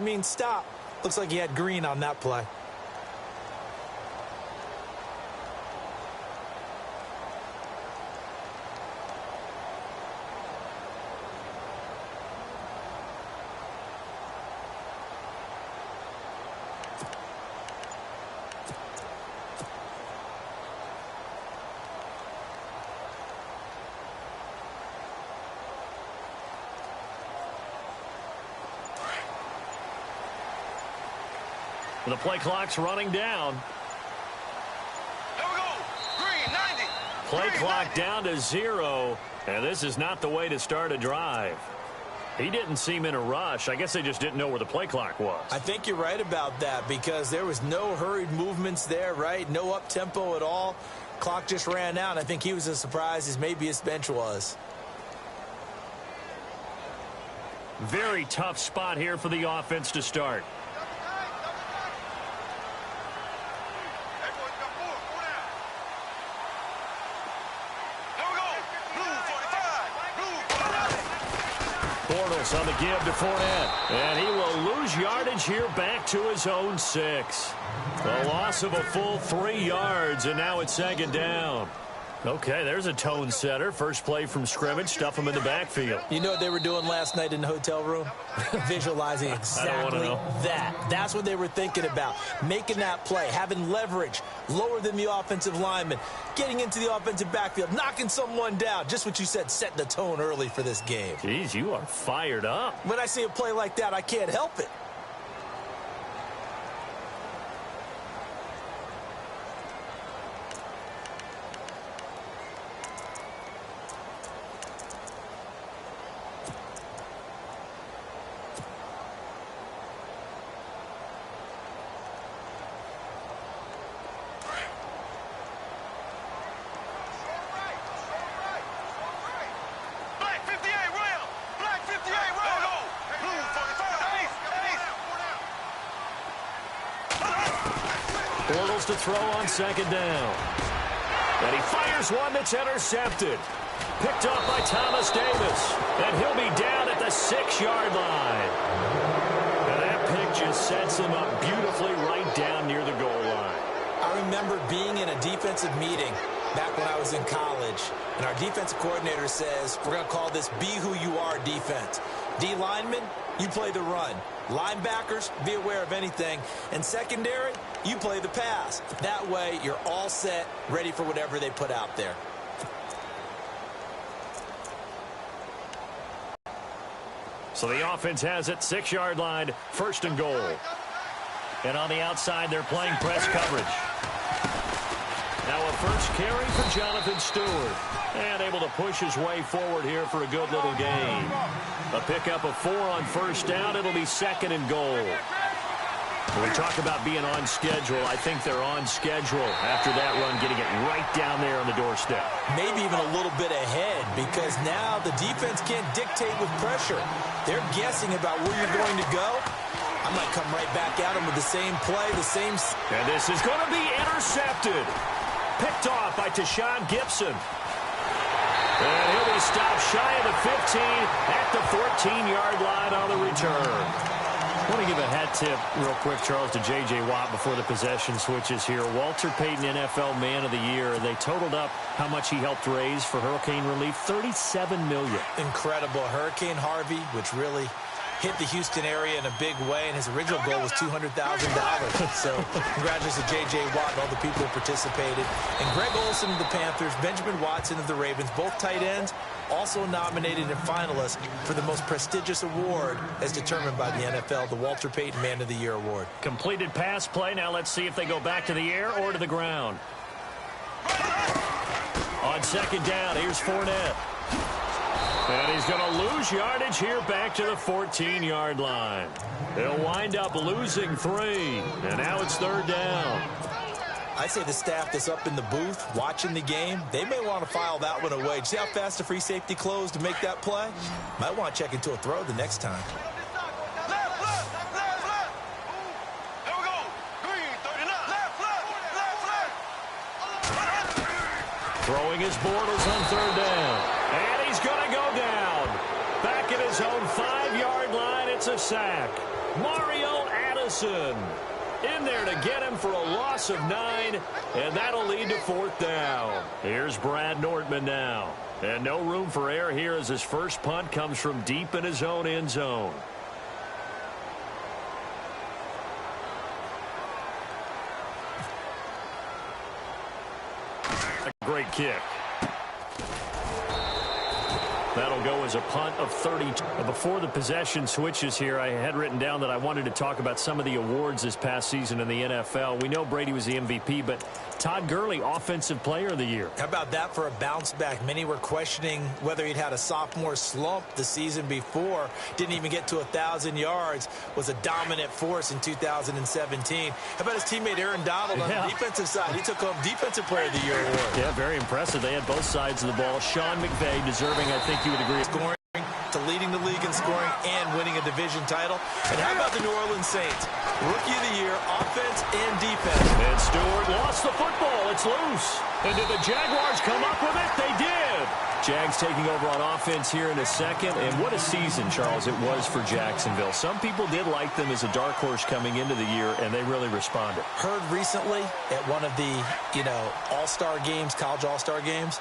mean stop. Looks like he had green on that play. The play clock's running down. Here we go. Green, 90. Play Green, clock 90. down to 0. And this is not the way to start a drive. He didn't seem in a rush. I guess they just didn't know where the play clock was. I think you're right about that because there was no hurried movements there, right? No up-tempo at all. Clock just ran out. I think he was as surprised as maybe his bench was. Very tough spot here for the offense to start. On the give to Fournette. And he will lose yardage here back to his own 6. A loss of a full 3 yards, and now it's 2nd down. Okay, there's a tone setter. First play from scrimmage, stuff him in the backfield. You know what they were doing last night in the hotel room? Visualizing exactly that. That's what they were thinking about. Making that play, having leverage, lower than the offensive lineman, getting into the offensive backfield, knocking someone down. Just what you said, setting the tone early for this game. Jeez, you are fired up. When I see a play like that, I can't help it. To throw on 2nd down. And he fires one that's intercepted. Picked off by Thomas Davis. And he'll be down at the 6-yard line. And that pick just sets him up beautifully right down near the goal line. I remember being in a defensive meeting back when I was in college, and our defensive coordinator says, we're going to call this be who you are defense. D linemen, you play the run. Linebackers, be aware of anything. And secondary, you play the pass. That way, you're all set, ready for whatever they put out there. So the offense has it, 6-yard line, 1st and goal. And on the outside, they're playing press coverage. Now a first carry for Jonathan Stewart. And able to push his way forward here for a good little gain. A pickup of 4 on 1st down. It'll be 2nd and goal. When we talk about being on schedule, I think they're on schedule after that run, getting it right down there on the doorstep. Maybe even a little bit ahead because now the defense can't dictate with pressure. They're guessing about where you're going to go. I might come right back at them with the same play, the same... And this is going to be intercepted. Picked off by Tashawn Gibson. And he'll be stopped shy of the 15 at the 14-yard line on the return. I want to give a hat tip real quick, Charles, to J.J. Watt before the possession switches here. Walter Payton, NFL Man of the Year. They totaled up how much he helped raise for hurricane relief, $37 million. Incredible. Hurricane Harvey, which really hit the Houston area in a big way, and his original goal was $200,000. So congratulations to J.J. Watt and all the people who participated. And Greg Olsen of the Panthers, Benjamin Watson of the Ravens, both tight ends, also nominated and finalists for the most prestigious award as determined by the NFL, the Walter Payton Man of the Year Award. Completed pass play. Now let's see if they go back to the air or to the ground. On 2nd down, here's Fournette. And he's going to lose yardage here back to the 14-yard line. They'll wind up losing 3. And now it's 3rd down. I'd say the staff that's up in the booth watching the game, they may want to file that one away. See how fast the free safety closed to make that play? Might want to check into a throw the next time. Throwing his Bortles on 3rd down. And he's going to go down. Back at his own 5-yard line, it's a sack. Mario Madison in there to get him for a loss of 9, and that'll lead to 4th down. Here's Brad Nordman now. And no room for error here as his first punt comes from deep in his own end zone. A great kick. That'll go as a punt of 32. Before the possession switches here, I had written down that I wanted to talk about some of the awards this past season in the NFL. We know Brady was the MVP, but Todd Gurley, Offensive Player of the Year. How about that for a bounce back? Many were questioning whether he'd had a sophomore slump the season before. Didn't even get to 1,000 yards. Was a dominant force in 2017. How about his teammate Aaron Donald on the defensive side? He took home Defensive Player of the Year award. Yeah, very impressive. They had both sides of the ball. Sean McVay deserving, I think you would agree. Scoring to leading the league in scoring and winning a division title. And how about the New Orleans Saints? Rookie of the Year, offense and defense. And Stewart lost the football. It's loose. And did the Jaguars come up with it? They did. Jags taking over on offense here in a second. And what a season, Charles, it was for Jacksonville. Some people did like them as a dark horse coming into the year, and they really responded. Heard recently at one of the, all-star games, college all-star games,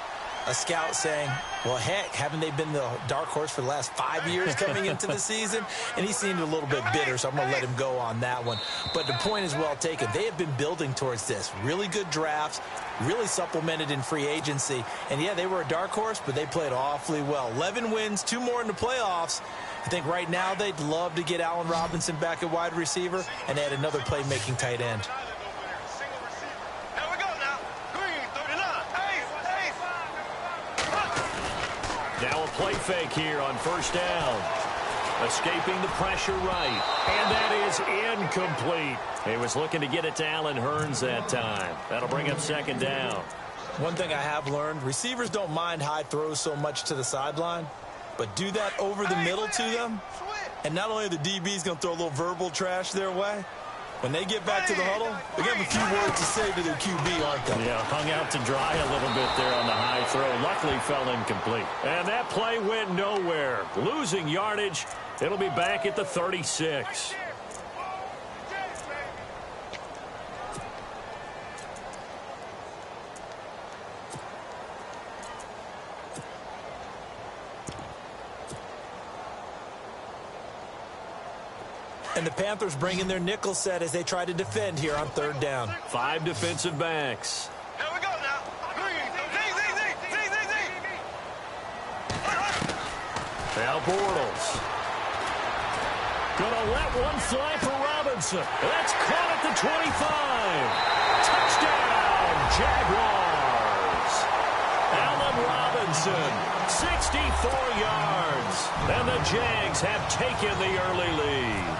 a scout saying, well, heck, haven't they been the dark horse for the last 5 years coming into the season? And he seemed a little bit bitter, so I'm going to let him go on that one. But the point is well taken. They have been building towards this. Really good drafts, really supplemented in free agency. And, yeah, they were a dark horse, but they played awfully well. 11 wins, 2 more in the playoffs. I think right now they'd love to get Allen Robinson back at wide receiver and add another playmaking tight end. Now a play fake here on first down. Escaping the pressure right. And that is incomplete. He was looking to get it to Allen Hurns that time. That'll bring up second down. One thing I have learned, receivers don't mind high throws so much to the sideline, but do that over the middle to them, and not only are the DBs going to throw a little verbal trash their way, when they get back to the huddle, they're going to have a few words to say to their QB, aren't they? Yeah, hung out to dry a little bit there on the high throw. Luckily fell incomplete. And that play went nowhere. Losing yardage. It'll be back at the 36. And the Panthers bring in their nickel set as they try to defend here on third down. 5 defensive backs. Here we go now. Now Bortles. Gonna let one fly for Robinson. That's caught at the 25. Touchdown, Jaguars. Allen Robinson, 64 yards. And the Jags have taken the early lead.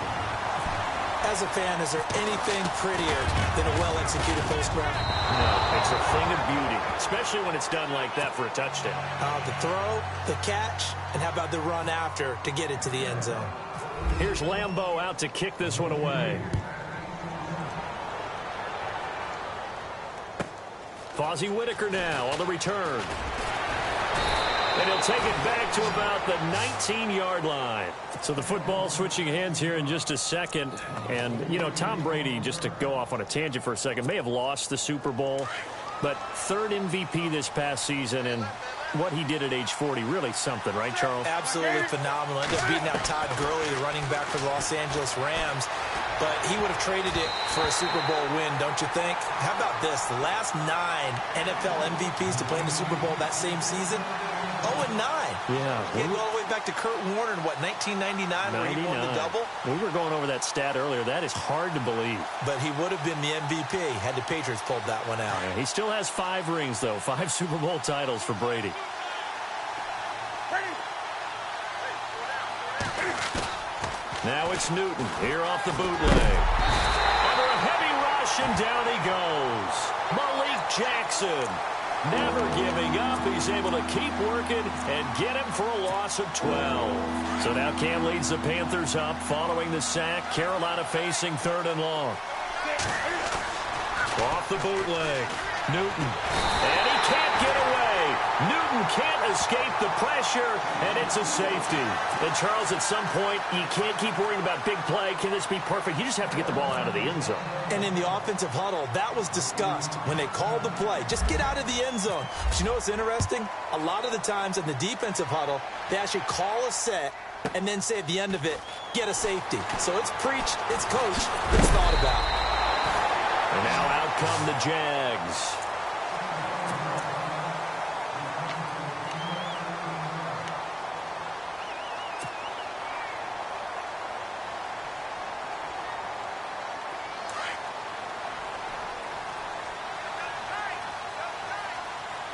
As a fan, is there anything prettier than a well-executed post route? No, it's a thing of beauty, especially when it's done like that for a touchdown. The throw, the catch, and how about the run after to get it to the end zone? Here's Lambeau out to kick this one away. Fozzie Whitaker now on the return. And he'll take it back to about the 19-yard line. So the football switching hands here in just a second. And, Tom Brady, just to go off on a tangent for a second, may have lost the Super Bowl. But third MVP this past season, and what he did at age 40, really something, right, Charles? Absolutely phenomenal. Ended up beating out Todd Gurley, the running back for the Los Angeles Rams. But he would have traded it for a Super Bowl win, don't you think? How about this? The last 9 NFL MVPs to play in the Super Bowl that same season, 0-9. Yeah. Getting all the way back to Kurt Warner in, 1999 where he won the double? We were going over that stat earlier. That is hard to believe. But he would have been the MVP had the Patriots pulled that one out. Yeah, he still has 5 rings, though. 5 Super Bowl titles for Brady. Now it's Newton here off the bootleg. Under a heavy rush, and down he goes. Malik Jackson never giving up. He's able to keep working and get him for a loss of 12. So now Cam leads the Panthers up following the sack. Carolina facing 3rd and long. Off the bootleg. Newton. And he can't get away. Newton can't escape the pressure, and it's a safety. And, Charles, at some point, you can't keep worrying about big play. Can this be perfect? You just have to get the ball out of the end zone. And in the offensive huddle, that was discussed when they called the play. Just get out of the end zone. But you know what's interesting? A lot of the times in the defensive huddle, they actually call a set and then say at the end of it, get a safety. So it's preached, it's coached, it's thought about. And now out come the Jags.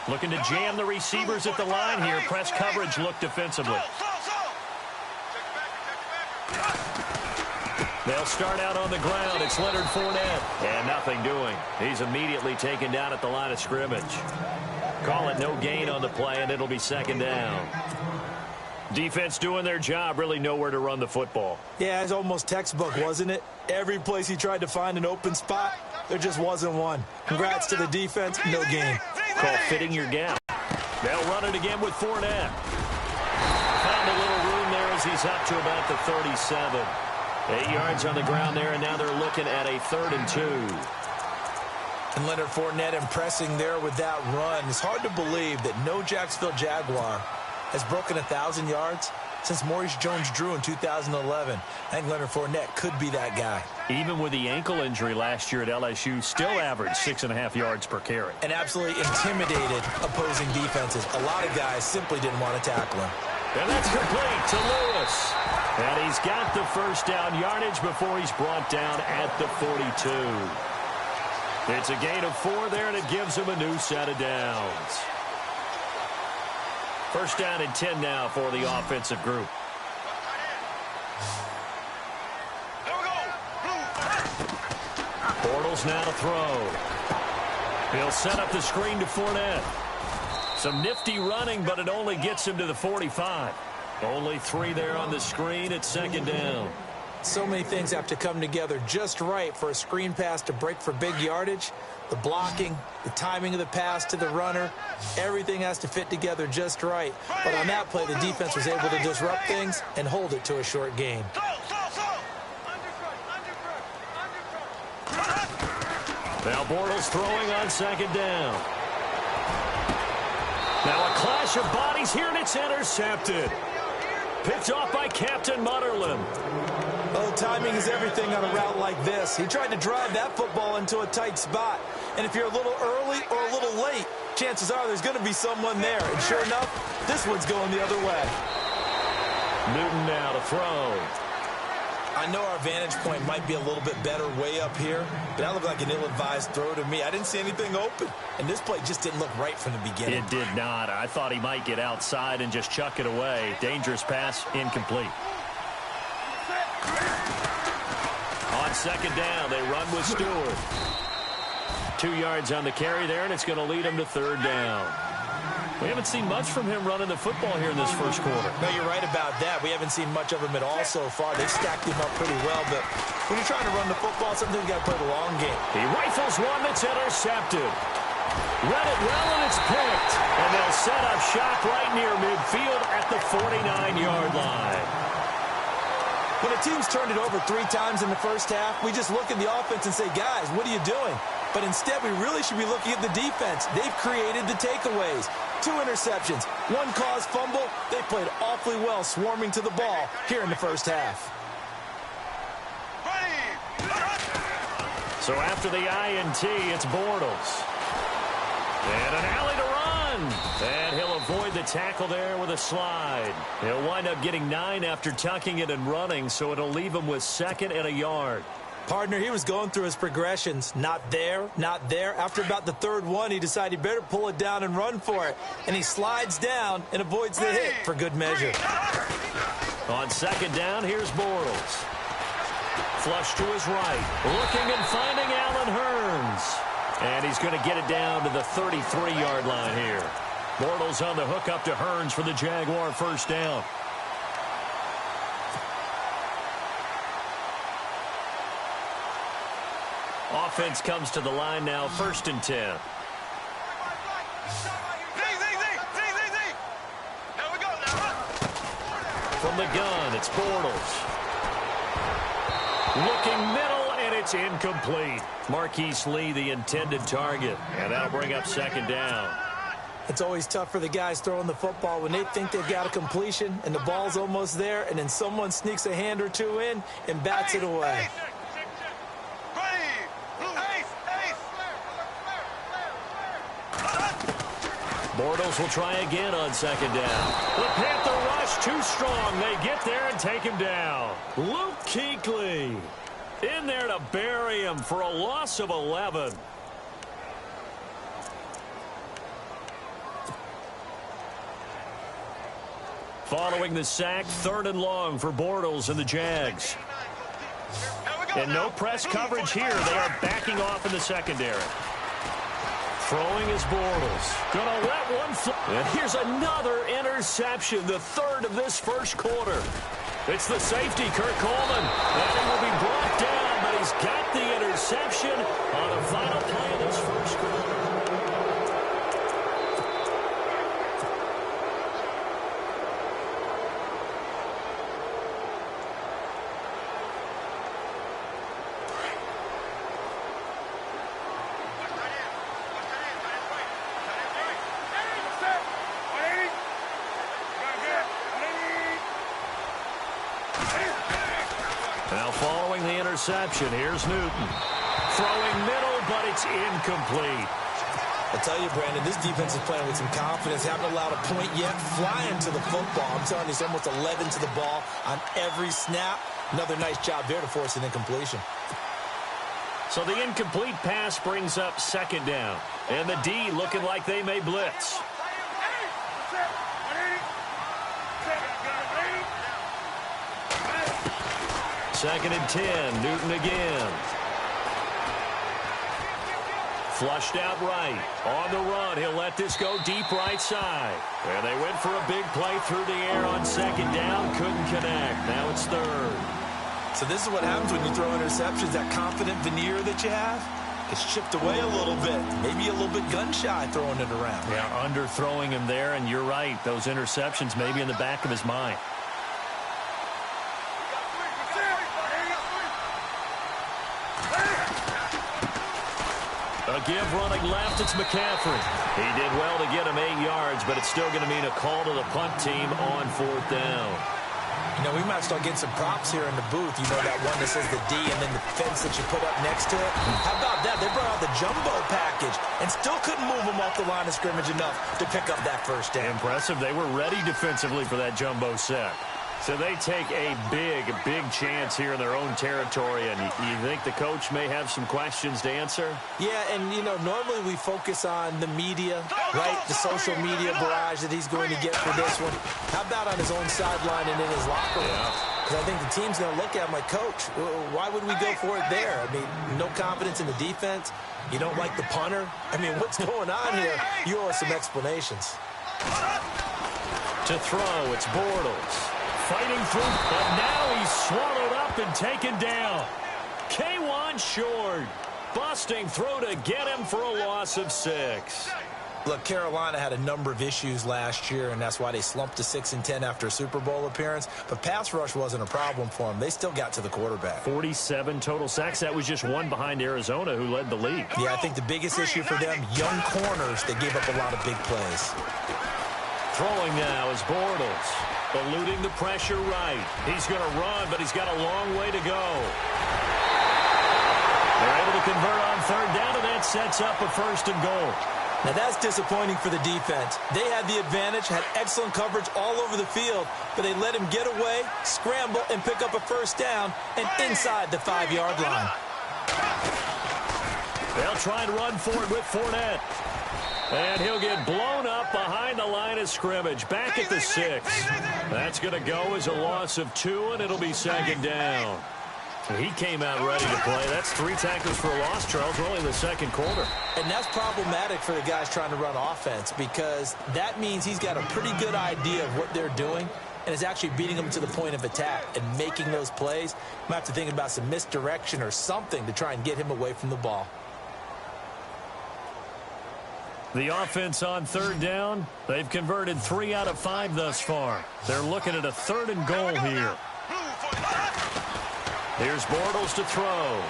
Looking to jam the receivers at the line here. Press coverage look defensively. They'll start out on the ground. It's Leonard Fournette. And nothing doing. He's immediately taken down at the line of scrimmage. Call it no gain on the play, and it'll be second down. Defense doing their job, really nowhere to run the football. Yeah, it's almost textbook, wasn't it? Every place he tried to find an open spot, there just wasn't one. Congrats to the defense, no gain. Call fitting your gap. They'll run it again with Fournette. Found a little room there as he's up to about the 37. 8 yards on the ground there, and now they're looking at a 3rd and 2. And Leonard Fournette impressing there with that run. It's hard to believe that no Jacksonville Jaguar has broken 1,000 yards since Maurice Jones-Drew in 2011. I think Leonard Fournette could be that guy. Even with the ankle injury last year at LSU, still averaged 6.5 yards per carry. And absolutely intimidated opposing defenses. A lot of guys simply didn't want to tackle him. And that's complete to Lewis. And he's got the first down yardage before he's brought down at the 42. It's a gain of 4 there, and it gives him a new set of downs. First down and 10 now for the offensive group. Bortles now to throw. He'll set up the screen to Fournette. Some nifty running, but it only gets him to the 45. Only 3 there on the screen at second down. So many things have to come together just right for a screen pass to break for big yardage. The blocking, the timing of the pass to the runner, everything has to fit together just right. But on that play, the defense was able to disrupt things and hold it to a short gain. Now Bortles throwing on second down. Now a clash of bodies here, and it's intercepted. Picked off by Captain Mutterland. Oh, timing is everything on a route like this. He tried to drive that football into a tight spot. And if you're a little early or a little late, chances are there's going to be someone there. And sure enough, this one's going the other way. Newton now to throw. I know our vantage point might be a little bit better way up here, but that looked like an ill-advised throw to me. I didn't see anything open, and this play just didn't look right from the beginning. It did not. I thought he might get outside and just chuck it away. Dangerous pass, incomplete. On second down, they run with Stewart. 2 yards on the carry there, and it's going to lead him to third down. We haven't seen much from him running the football here in this first quarter. No, you're right about that. We haven't seen much of him at all so far. They stacked him up pretty well, but when you're trying to run the football, sometimes you got to play the long game. He rifles one that's intercepted. Read it well, and it's picked. And they'll set up shop right near midfield at the 49-yard line. When a team's turned it over 3 times in the first half, we just look at the offense and say, guys, what are you doing? But instead, we really should be looking at the defense. They've created the takeaways. 2 interceptions, 1 caused fumble. They played awfully well swarming to the ball here in the first half. So after the INT, it's Bortles. And an alley to run. And he'll avoid the tackle there with a slide. He'll wind up getting 9 after tucking it and running, so it'll leave him with 2nd and a yard. Partner, he was going through his progressions. Not there, not there. After about the 3rd one, he decided he better pull it down and run for it. And he slides down and avoids the hit for good measure. On second down, here's Bortles. Flush to his right. Looking and finding Allen Hurns. And he's going to get it down to the 33-yard line here. Bortles on the hook up to Hurns for the Jaguar first down. Offense comes to the line now, 1st and 10. From the gun, it's Bortles. Looking middle, and it's incomplete. Marquise Lee, the intended target. And that'll bring up second down. It's always tough for the guys throwing the football when they think they've got a completion and the ball's almost there, and then someone sneaks a hand or two in and bats it away. Bortles will try again on second down. The Panther rush too strong. They get there and take him down. Luke Kuechly in there to bury him for a loss of 11. Following the sack, 3rd and long for Bortles and the Jags. And no press coverage here. They are backing off in the secondary. Throwing is Bortles. Gonna let one fly. And here's another interception, the 3rd of this first quarter. It's the safety, Kurt Coleman. And he will be brought down, but he's got the interception on the final play of this first quarter. Now following the interception, here's Newton. Throwing middle, but it's incomplete. I tell you, Brandon, this defense is playing with some confidence. Haven't allowed a point yet. Flying to the football. I'm telling you, it's almost 11 to the ball on every snap. Another nice job there to force an incompletion. So the incomplete pass brings up second down. And the D looking like they may blitz. Second and 10, Newton again. Flushed out right. On the run, he'll let this go deep right side. And they went for a big play through the air on second down. Couldn't connect. Now it's 3rd. So this is what happens when you throw interceptions. That confident veneer that you have, it's chipped away a little bit. Maybe a little bit gun-shy throwing it around. Yeah, underthrowing him there, and you're right. Those interceptions may be in the back of his mind. A give running left, it's McCaffrey. He did well to get him 8 yards, but it's still going to mean a call to the punt team on 4th down. You know, we might start getting some props here in the booth. You know, that one that says the D and then the fence that you put up next to it. How about that? They brought out the jumbo package and still couldn't move them off the line of scrimmage enough to pick up that first down. Impressive. They were ready defensively for that jumbo set. So they take a big chance here in their own territory, and you think the coach may have some questions to answer? Yeah, and, you know, normally we focus on the media, right, the social media barrage that he's going to get for this one. How about on his own sideline and in his locker room? Because I think the team's going to look at him like, Coach, why would we go for it there? I mean, no confidence in the defense. You don't like the punter. I mean, what's going on here? You owe us some explanations. To throw, it's Bortles. Fighting through, but now he's swallowed up and taken down. K1 short. Busting through to get him for a loss of 6. Look, Carolina had a number of issues last year, and that's why they slumped to 6-10 after a Super Bowl appearance. But pass rush wasn't a problem for them. They still got to the quarterback. 47 total sacks. That was just one behind Arizona, who led the league. Yeah, I think the biggest issue for them, young corners, they gave up a lot of big plays. Throwing now is Bortles. Eluding the pressure right. He's going to run, but he's got a long way to go. They're able to convert on 3rd down, and that sets up a 1st and goal. Now, that's disappointing for the defense. They had the advantage, had excellent coverage all over the field, but they let him get away, scramble, and pick up a 1st down and inside the 5-yard line. They'll try and run for it with Fournette. And he'll get blown up behind the line of scrimmage, back at the 6. That's going to go as a loss of 2, and it'll be 2nd down. He came out ready to play. That's 3 tackles for a loss, Charles, early in the 2nd quarter. And that's problematic for the guys trying to run offense, because that means he's got a pretty good idea of what they're doing and is actually beating them to the point of attack and making those plays. Might have to think about some misdirection or something to try and get him away from the ball. The offense on third down, they've converted 3 out of 5 thus far. They're looking at a 3rd and goal here. Here's Bortles to throw.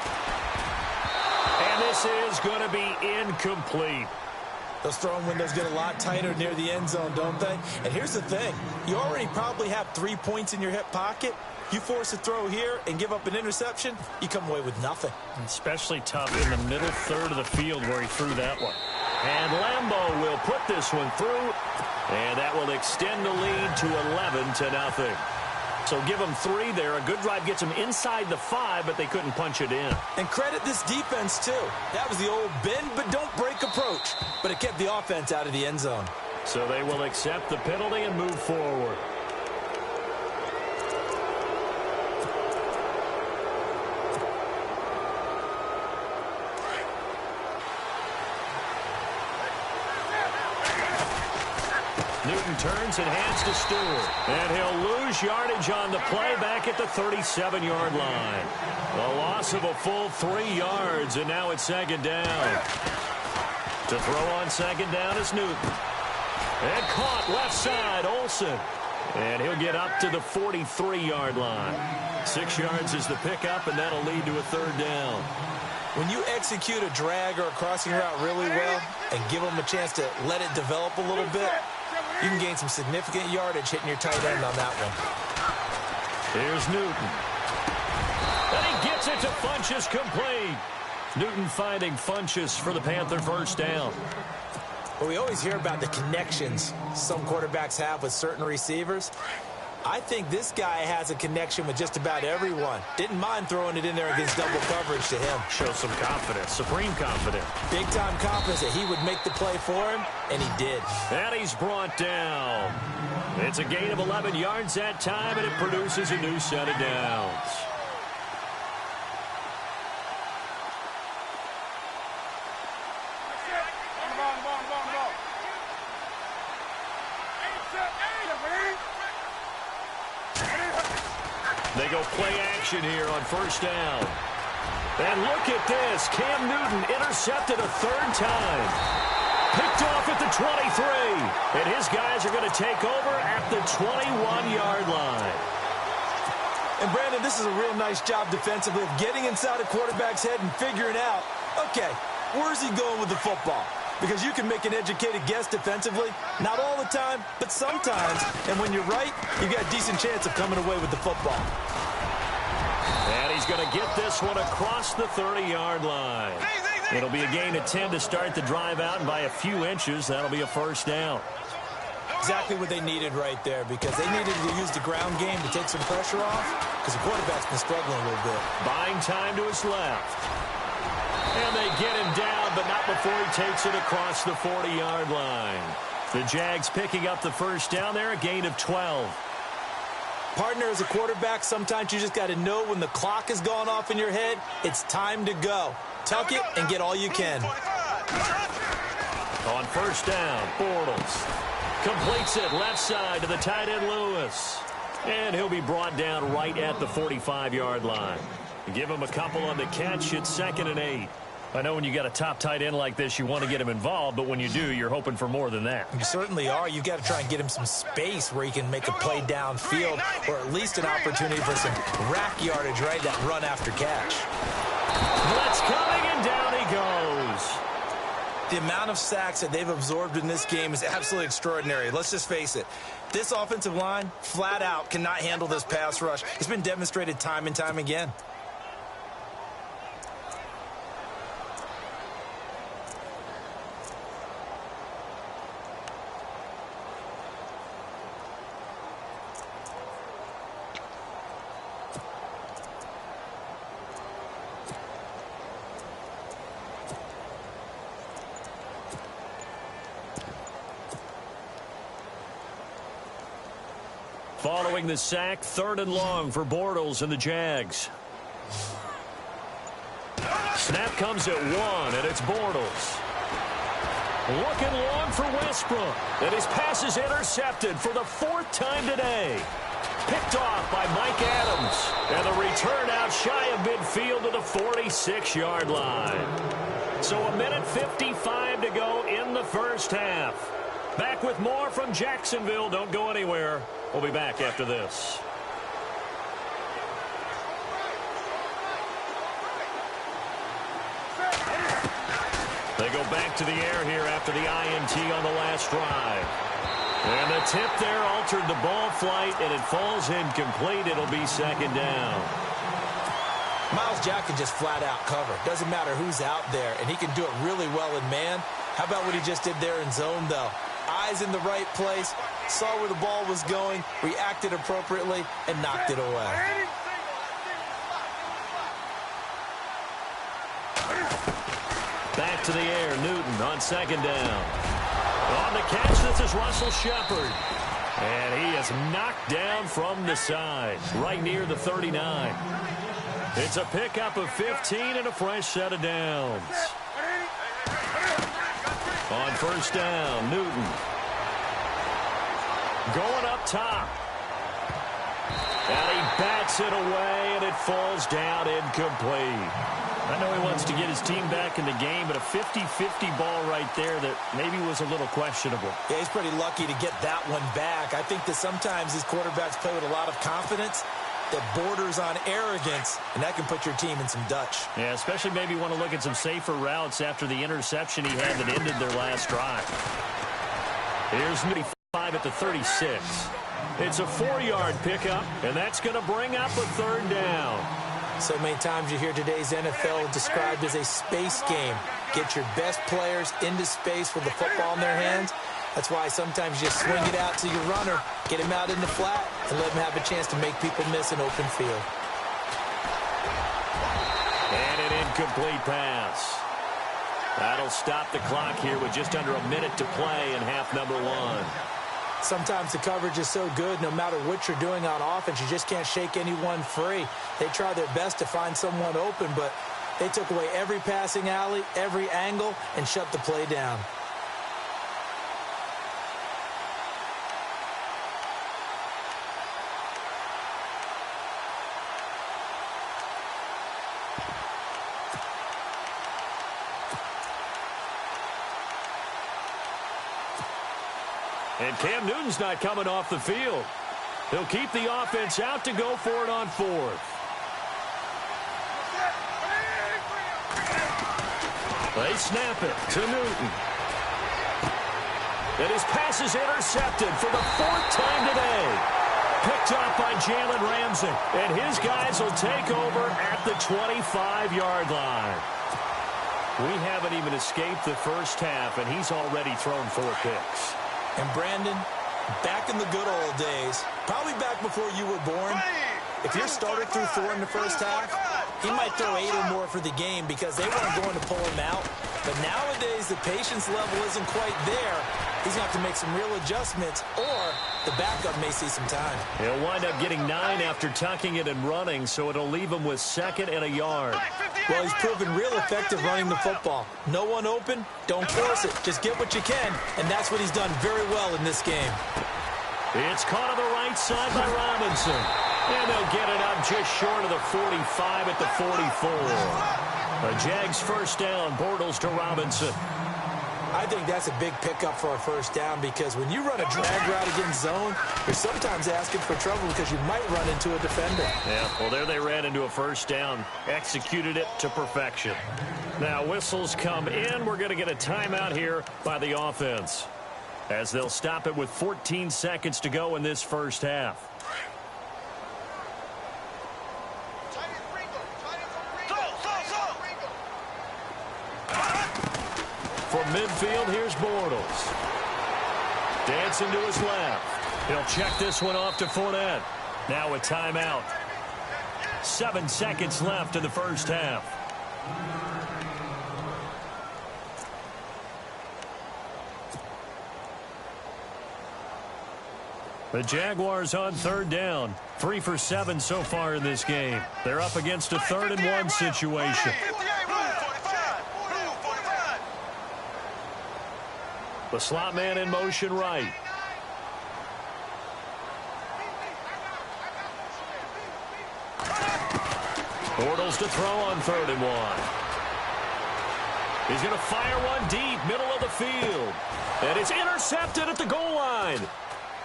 And this is going to be incomplete. Those throwing windows get a lot tighter near the end zone, don't they? And here's the thing. You already probably have 3 points in your hip pocket. You force a throw here and give up an interception, you come away with nothing. Especially tough in the middle third of the field where he threw that one. And Lambeau will put this one through. And that will extend the lead to 11-0. So give them 3 there. A good drive gets them inside the 5, but they couldn't punch it in. And credit this defense, too. That was the old bend but don't break approach. But it kept the offense out of the end zone. So they will accept the penalty and move forward. Newton turns and hands to Stewart. And he'll lose yardage on the play back at the 37-yard line. A loss of a full 3 yards, and now it's 2nd down. To throw on 2nd down is Newton. And caught left side, Olsen. And he'll get up to the 43-yard line. 6 yards is the pickup, and that'll lead to a 3rd down. When you execute a drag or a crossing route really well and give them a chance to let it develop a little bit, you can gain some significant yardage hitting your tight end on that one. Here's Newton. And he gets it to Funchess complete. Newton finding Funchess for the Panther 1st down. Well, we always hear about the connections some quarterbacks have with certain receivers. I think this guy has a connection with just about everyone. Didn't mind throwing it in there against double coverage to him. Shows some confidence, supreme confidence. Big-time confidence that he would make the play for him, and he did. And he's brought down. It's a gain of 11 yards that time, and it produces a new set of downs. They go play action here on 1st down. And look at this. Cam Newton intercepted a 3rd time. Picked off at the 23. And his guys are going to take over at the 21-yard line. And, Brandon, this is a real nice job defensively of getting inside a quarterback's head and figuring out, okay, where's he going with the football? Because you can make an educated guess defensively. Not all the time, but sometimes. And when you're right, you've got a decent chance of coming away with the football. And he's going to get this one across the 30-yard line. It'll be a gain of 10 to start the drive out, and by a few inches, that'll be a 1st down. Exactly what they needed right there, because they needed to use the ground game to take some pressure off, because the quarterback's been struggling a little bit. Buying time to his left. And they get him down, but not before he takes it across the 40-yard line. The Jags picking up the 1st down there, a gain of 12. Partner, as a quarterback, sometimes you just got to know when the clock has gone off in your head, it's time to go. Tuck it and get all you can. On 1st down, Bortles completes it left side to the tight end Lewis. And he'll be brought down right at the 45-yard line. Give him a couple on the catch. It's 2nd and 8. I know when you got a top tight end like this, you want to get him involved, but when you do, you're hoping for more than that. You certainly are. You've got to try and get him some space where he can make a play downfield, or at least an opportunity for some rack yardage, right? That run after catch. Blitz coming, and down he goes. The amount of sacks that they've absorbed in this game is absolutely extraordinary. Let's just face it. This offensive line, flat out, cannot handle this pass rush. It's been demonstrated time and time again. Following the sack, 3rd and long for Bortles and the Jags. Snap comes at 1, and it's Bortles. Looking long for Westbrook. And his pass is intercepted for the 4th time today. Picked off by Mike Adams. And the return out shy of midfield to the 46-yard line. So 1:55 to go in the first half. Back with more from Jacksonville. Don't go anywhere. We'll be back after this. They go back to the air here after the INT on the last drive. And the tip there altered the ball flight, and it falls incomplete. It'll be second down. Miles Jack can just flat out cover. Doesn't matter who's out there, and he can do it really well in man. How about what he just did there in zone, though? Eyes in the right place, saw where the ball was going, reacted appropriately, and knocked it away. Back to the air, Newton on second down. On the catch, this is Russell Shepard. And he is knocked down from the side, right near the 39. It's a pickup of 15 and a fresh set of downs. On first down, Newton. Going up top. And he bats it away, and it falls down incomplete. I know he wants to get his team back in the game, but a 50-50 ball right there that maybe was a little questionable. Yeah, he's pretty lucky to get that one back. I think that sometimes these quarterbacks play with a lot of confidence that borders on arrogance, and that can put your team in some Dutch. Yeah, especially maybe want to look at some safer routes after the interception he had that ended their last drive. Here's 95 at the 36. It's a 4-yard pickup, and that's going to bring up a third down. So many times you hear today's NFL described as a space game. Get your best players into space with the football in their hands. That's why sometimes you just swing it out to your runner, get him out in the flat, and let him have a chance to make people miss an open field. And an incomplete pass. That'll stop the clock here with just under a minute to play in half number one. Sometimes the coverage is so good, no matter what you're doing on offense, you just can't shake anyone free. They try their best to find someone open, but they took away every passing alley, every angle, and shut the play down. And Cam Newton's not coming off the field. He'll keep the offense out to go for it on fourth. They snap it to Newton. And his pass is intercepted for the fourth time today. Picked off by Jalen Ramsey. And his guys will take over at the 25-yard line. We haven't even escaped the first half, and he's already thrown 4 picks. And Brandon, back in the good old days, probably back before you were born, if your starter threw 4 in the first half, he might throw 8 or more for the game because they weren't going to pull him out. But nowadays, the patience level isn't quite there. He's going to have to make some real adjustments, or the backup may see some time. He'll wind up getting 9 after tucking it and running, so it'll leave him with 2nd and a yard. Well, he's proven real effective running the football. No one open, don't force it. Just get what you can, and that's what he's done very well in this game. It's caught on the right side by Robinson. And they'll get it up just short of the 45 at the 44. The Jags first down, Bortles to Robinson. I think that's a big pickup for a first down because when you run a drag route against zone, you're sometimes asking for trouble because you might run into a defender. Yeah, well, there they ran into a first down. Executed it to perfection. Now, whistles come in. We're going to get a timeout here by the offense as they'll stop it with 14 seconds to go in this first half. From midfield, here's Bortles. Dancing to his left. He'll check this one off to Fournette. Now a timeout. 7 seconds left in the first half. The Jaguars on third down. 3 for 7 so far in this game. They're up against a 3rd and 1 situation. The slot man in motion right. Bortles to throw on 3rd and 1. He's going to fire one deep, middle of the field. And it's intercepted at the goal line.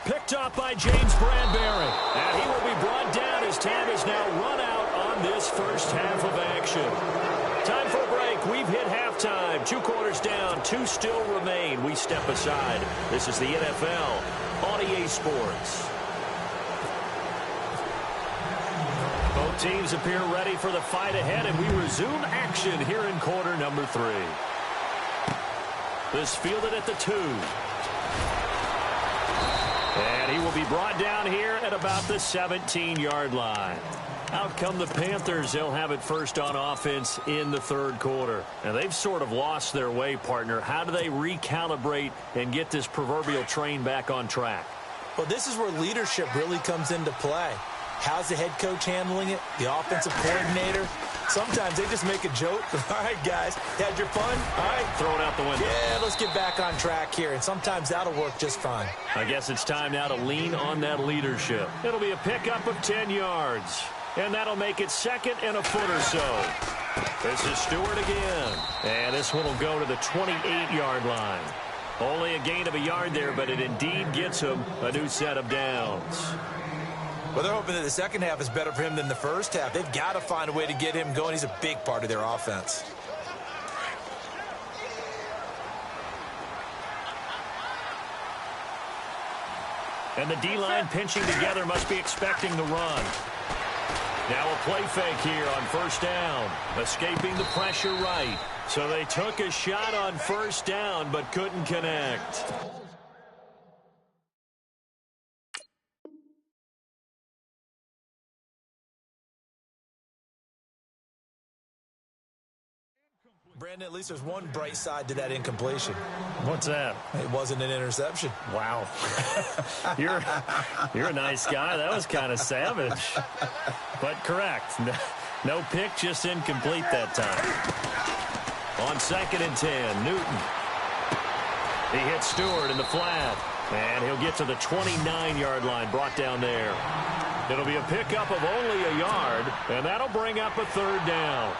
Picked up by James Bradbury. And he will be brought down as time is now run out on this first half of action. Time for a break. We've hit halftime. 2 quarters down. 2 still remain. We step aside. This is the NFL on EA Sports. Both teams appear ready for the fight ahead, and we resume action here in quarter number 3. This fielded at the 2. And he will be brought down here at about the 17-yard line. Out come the Panthers. They'll have it first on offense in the 3rd quarter. And they've sort of lost their way, partner. How do they recalibrate and get this proverbial train back on track? Well, this is where leadership really comes into play. How's the head coach handling it? The offensive coordinator? Sometimes they just make a joke. All right, guys, had your fun? All right. Throw it out the window. Yeah, let's get back on track here. And sometimes that'll work just fine. I guess it's time now to lean on that leadership. It'll be a pickup of 10 yards. And that'll make it 2nd and a foot or so. This is Stewart again. And this one will go to the 28-yard line. Only a gain of a yard there, but it indeed gets him a new set of downs. Well, they're hoping that the second half is better for him than the first half. They've got to find a way to get him going. He's a big part of their offense. And the D-line pinching together must be expecting the run. Now a play fake here on 1st down. Escaping the pressure right. So they took a shot on 1st down but couldn't connect. Brandon, at least there's one bright side to that incompletion. What's that? It wasn't an interception. Wow. You're a nice guy. That was kind of savage. But correct. No pick, just incomplete that time. On 2nd and 10, Newton. He hits Stewart in the flat. And he'll get to the 29-yard line, brought down there. It'll be a pickup of only a yard, and that'll bring up a 3rd down.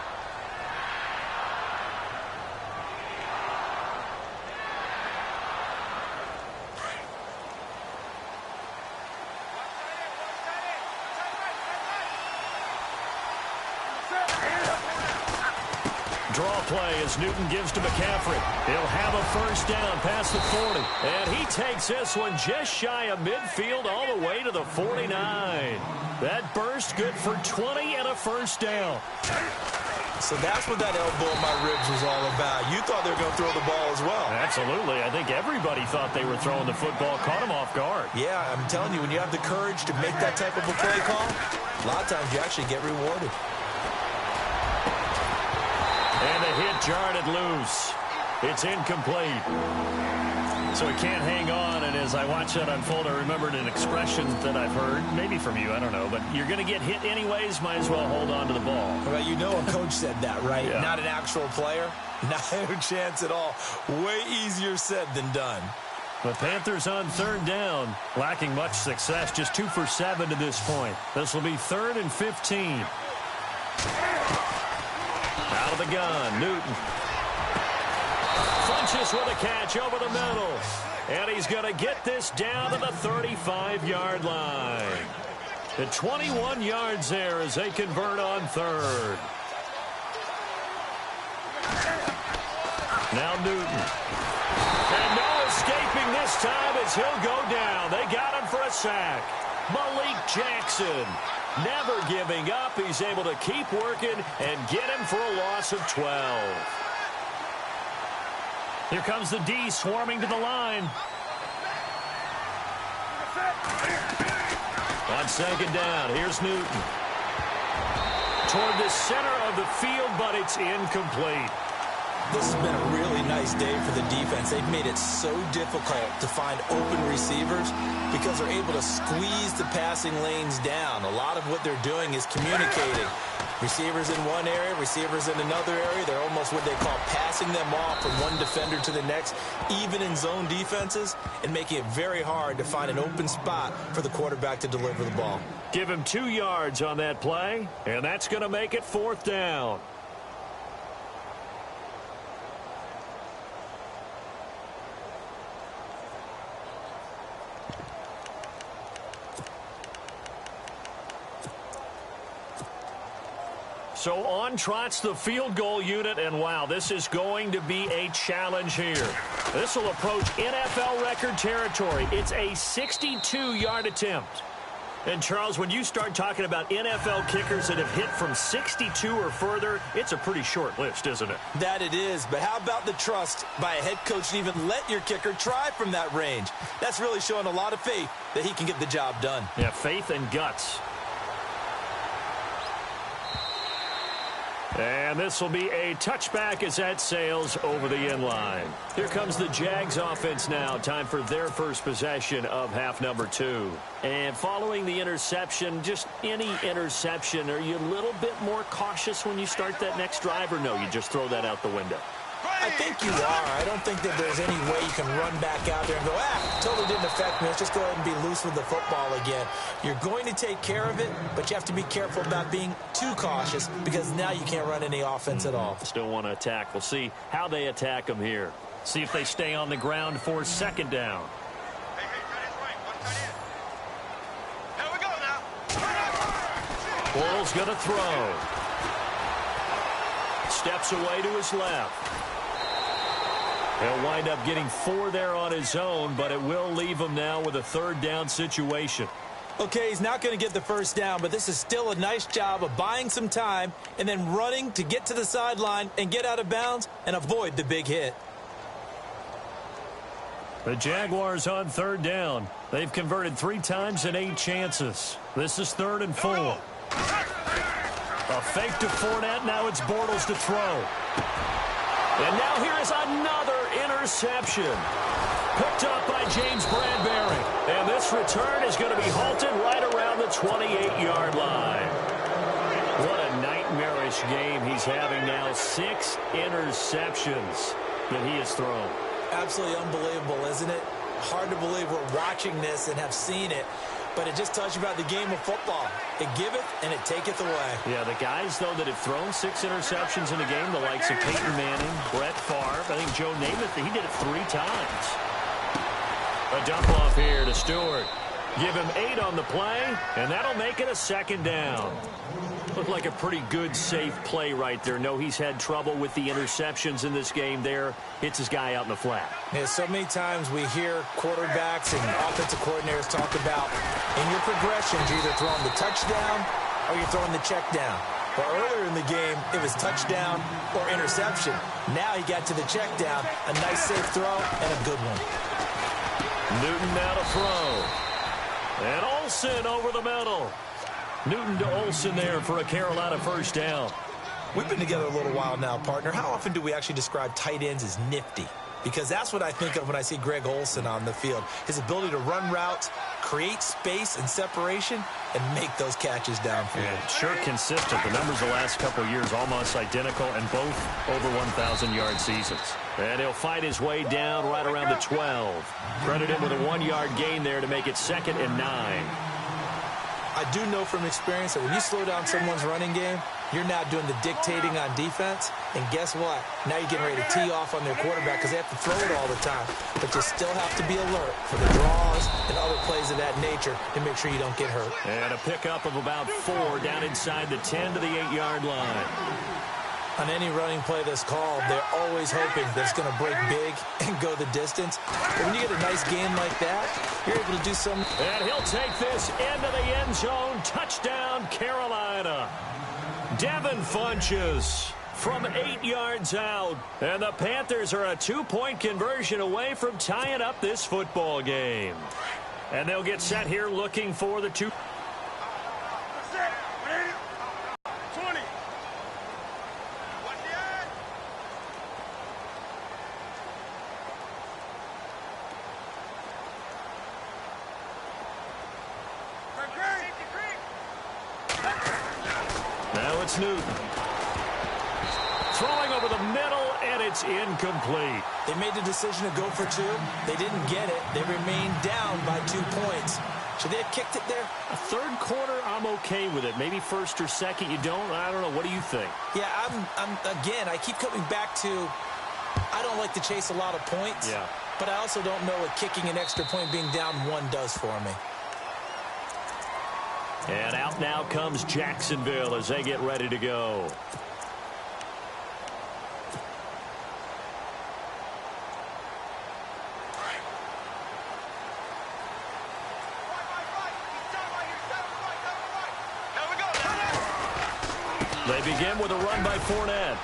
Draw play as Newton gives to McCaffrey. He'll have a 1st down past the 40. And he takes this one just shy of midfield all the way to the 49. That burst good for 20 and a 1st down. So that's what that elbow in my ribs was all about. You thought they were going to throw the ball as well. Absolutely. I think everybody thought they were throwing the football, caught him off guard. Yeah, I'm telling you, when you have the courage to make that type of a play call, a lot of times you actually get rewarded. And the hit jarred it loose. It's incomplete. So he can't hang on, and as I watch that unfold, I remembered an expression that I've heard, maybe from you, I don't know, but you're going to get hit anyways, might as well hold on to the ball. Well, you know a coach said that, right? Yeah. Not an actual player. Not a chance at all. Way easier said than done. The Panthers on 3rd down, lacking much success, just 2 for 7 to this point. This will be 3rd and 15. Out of the gun, Newton. Funches with a catch over the middle. And he's going to get this down to the 35-yard line. The 21 yards there as they convert on 3rd. Now Newton. And no escaping this time as he'll go down. They got him for a sack. Malik Jackson. Never giving up. He's able to keep working and get him for a loss of 12. Here comes the D swarming to the line. On 2nd down, here's Newton. Toward the center of the field, but it's incomplete. This has been a really nice day for the defense. They've made it so difficult to find open receivers because they're able to squeeze the passing lanes down. A lot of what they're doing is communicating. Receivers in one area, receivers in another area. They're almost what they call passing them off from one defender to the next, even in zone defenses, and making it very hard to find an open spot for the quarterback to deliver the ball. Give him 2 yards on that play, and that's going to make it 4th down. So on trots the field goal unit, and wow, this is going to be a challenge here. This will approach NFL record territory. It's a 62-yard attempt. And, Charles, when you start talking about NFL kickers that have hit from 62 or further, it's a pretty short list, isn't it? That it is, but how about the trust by a head coach to even let your kicker try from that range? That's really showing a lot of faith that he can get the job done. Yeah, faith and guts. And this will be a touchback as that sails over the end line. Here comes the Jags offense now. Time for their first possession of half number 2. And following the interception, just any interception, are you a little bit more cautious when you start that next drive, or no, you just throw that out the window? I think you are. I don't think that there's any way you can run back out there and go, totally didn't affect me. Let's just go ahead and be loose with the football again. You're going to take care of it, but you have to be careful about being too cautious because now you can't run any offense at all. Still want to attack. We'll see how they attack them here. See if they stay on the ground for 2nd down. Here we go now. Bortles going to throw. Steps away to his left. He'll wind up getting 4 there on his own, but it will leave him now with a 3rd down situation. Okay, he's not going to get the 1st down, but this is still a nice job of buying some time and then running to get to the sideline and get out of bounds and avoid the big hit. The Jaguars on 3rd down. They've converted 3 times in 8 chances. This is 3rd and 4. A fake to Fournette. Now it's Bortles to throw. And now here is another interception. Picked up by James Bradbury. And this return is going to be halted right around the 28-yard line. What a nightmarish game he's having now. 6 interceptions that he has thrown. Absolutely unbelievable, isn't it? Hard to believe we're watching this and have seen it. But it just tells you about the game of football. It giveth and it taketh away. Yeah, the guys, though, that have thrown 6 interceptions in a game, the likes of Peyton Manning, Brett Favre, I think Joe Namath, he did it 3 times. A dump off here to Stewart. Give him 8 on the play, and that'll make it a 2nd down. Looked like a pretty good, safe play right there. No, he's had trouble with the interceptions in this game there. Hits his guy out in the flat. Yeah, so many times we hear quarterbacks and offensive coordinators talk about in your progressions, you're either throwing the touchdown or you're throwing the check down. But earlier in the game, it was touchdown or interception. Now he got to the check down, a nice safe throw, and a good one. Newton now to throw. And Olsen over the middle. Newton to Olsen there for a Carolina 1st down. We've been together a little while now, partner. How often do we actually describe tight ends as nifty? Because that's what I think of when I see Greg Olsen on the field. His ability to run routes, create space and separation, and make those catches downfield. Yeah, sure consistent. The numbers the last couple of years almost identical, and both over 1,000-yard seasons. And he'll fight his way down right around the 12. Credit him with a 1-yard gain there to make it 2nd and 9. I do know from experience that when you slow down someone's running game, you're now doing the dictating on defense. And guess what? Now you're getting ready to tee off on their quarterback because they have to throw it all the time. But you still have to be alert for the draws and other plays of that nature to make sure you don't get hurt. And a pickup of about 4 down inside the 10 to the 8-yard line. On any running play that's called, they're always hoping that it's going to break big and go the distance. But when you get a nice gain like that, you're able to do something. And he'll take this into the end zone. Touchdown, Carolina. Devin Funchess from 8 yards out. And the Panthers are a 2-point conversion away from tying up this football game. And they'll get set here looking for the 2. it's Newton. Throwing over the middle, and it's incomplete. They made the decision to go for two. They didn't get it. They remained down by 2 points. Should they have kicked it there? A third quarter, I'm okay with it. Maybe first or second, you don't. I don't know. What do you think? Yeah, again, I keep coming back to I don't like to chase a lot of points. Yeah. But I also don't know what kicking an extra point being down 1 does for me. And out now comes Jacksonville as they get ready to go. They begin with a run by Fournette.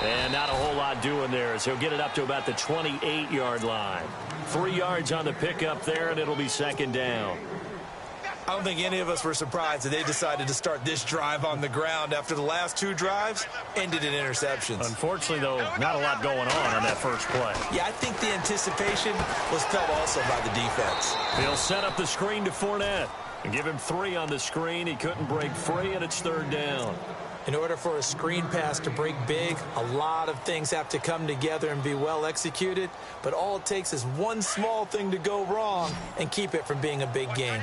And not a whole lot doing there as he'll get it up to about the 28-yard line. 3 yards on the pickup there, and it'll be second down. I don't think any of us were surprised that they decided to start this drive on the ground after the last 2 drives ended in interceptions. Unfortunately, though, not a lot going on that first play. Yeah, I think the anticipation was felt also by the defense. He'll set up the screen to Fournette and give him 3 on the screen. He couldn't break free, and it's third down. In order for a screen pass to break big, a lot of things have to come together and be well executed, but all it takes is one small thing to go wrong and keep it from being a big game.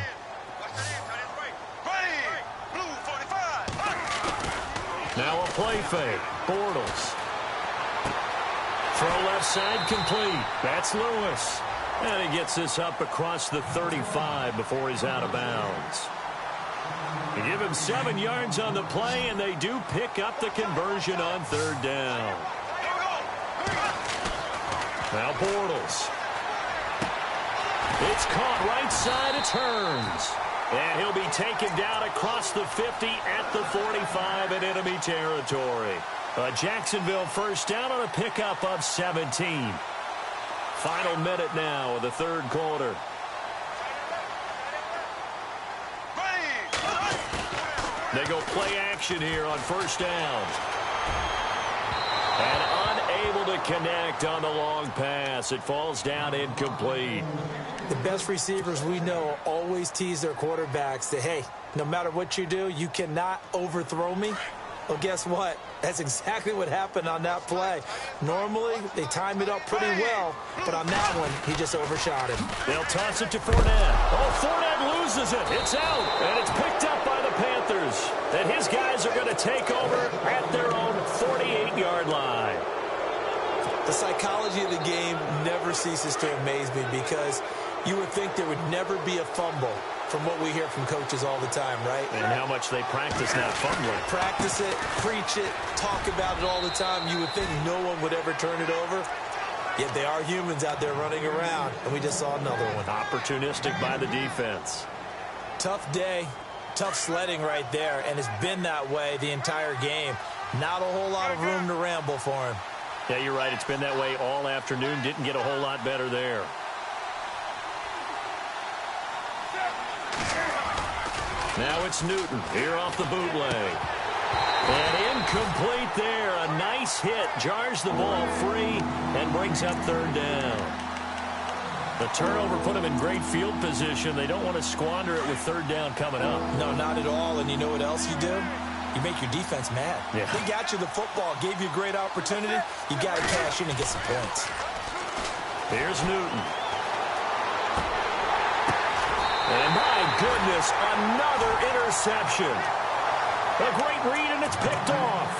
Now a play fake. Bortles. Throw left side complete. That's Lewis. And he gets this up across the 35 before he's out of bounds. They give him 7 yards on the play, and they do pick up the conversion on third down. Now Bortles. It's caught right side. It turns. And he'll be taken down across the 50 at the 45 in enemy territory. A Jacksonville first down on a pickup of 17. Final minute now of the third quarter. They go play action here on first down. And unable to connect on the long pass. It falls down incomplete. The best receivers we know always tease their quarterbacks that, hey, no matter what you do, you cannot overthrow me. Well, guess what? That's exactly what happened on that play. Normally, they time it up pretty well, but on that one, he just overshot him. They'll toss it to Fournette. Oh, Fournette loses it. It's out, and it's picked up by the Panthers. And his guys are going to take over at their own 48-yard line. The psychology of the game never ceases to amaze me because you would think there would never be a fumble from what we hear from coaches all the time, right? And how much they practice not fumbling. Practice it, preach it, talk about it all the time. You would think no one would ever turn it over. Yet they are humans out there running around, and we just saw another one. Opportunistic by the defense. Tough day, tough sledding right there, and it's been that way the entire game. Not a whole lot of room to ramble for him. Yeah, you're right. It's been that way all afternoon. Didn't get a whole lot better there. Now it's Newton here off the bootleg. And incomplete there. A nice hit. Jars the ball free and brings up third down. The turnover put them in great field position. They don't want to squander it with third down coming up. No, not at all. And you know what else you do? You make your defense mad. Yeah. They got you the football, gave you a great opportunity. You got to cash in and get some points. Here's Newton. And my goodness, another interception. A great read, and it's picked off.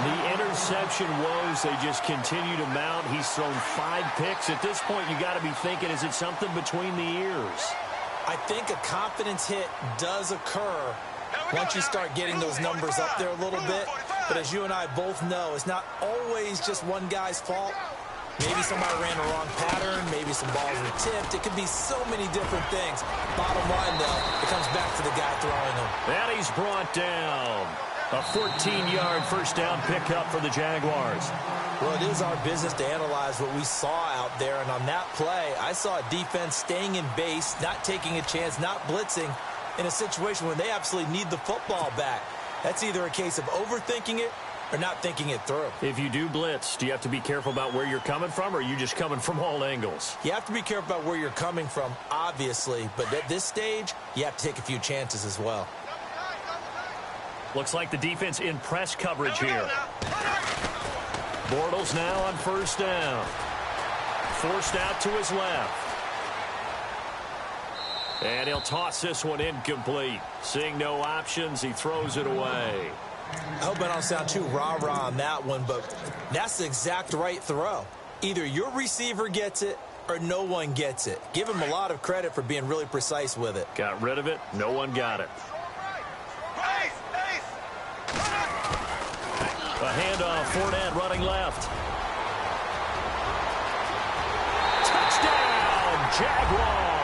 The interception woes, they just continue to mount. He's thrown 5 picks. At this point, you got to be thinking, is it something between the ears? I think a confidence hit does occur once you start getting those numbers up there a little bit. But as you and I both know, it's not always just one guy's fault. Maybe somebody ran the wrong pattern. Maybe some balls were tipped. It could be so many different things. Bottom line, though, it comes back to the guy throwing them. And he's brought down. A 14-yard first down pickup for the Jaguars. Well, it is our business to analyze what we saw out there. And on that play, I saw a defense staying in base, not taking a chance, not blitzing in a situation where they absolutely need the football back. That's either a case of overthinking it or not thinking it through. If you do blitz, do you have to be careful about where you're coming from, or are you just coming from all angles? You have to be careful about where you're coming from, obviously, but at this stage, you have to take a few chances as well. Looks like the defense in press coverage here. Bortles now on first down. Forced out to his left. And he'll toss this one incomplete. Seeing no options, he throws it away. I hope I don't sound too rah-rah on that one, but that's the exact right throw. Either your receiver gets it or no one gets it. Give him a lot of credit for being really precise with it. Got rid of it. No one got it. A handoff. Fournette running left. Touchdown, Jaguars.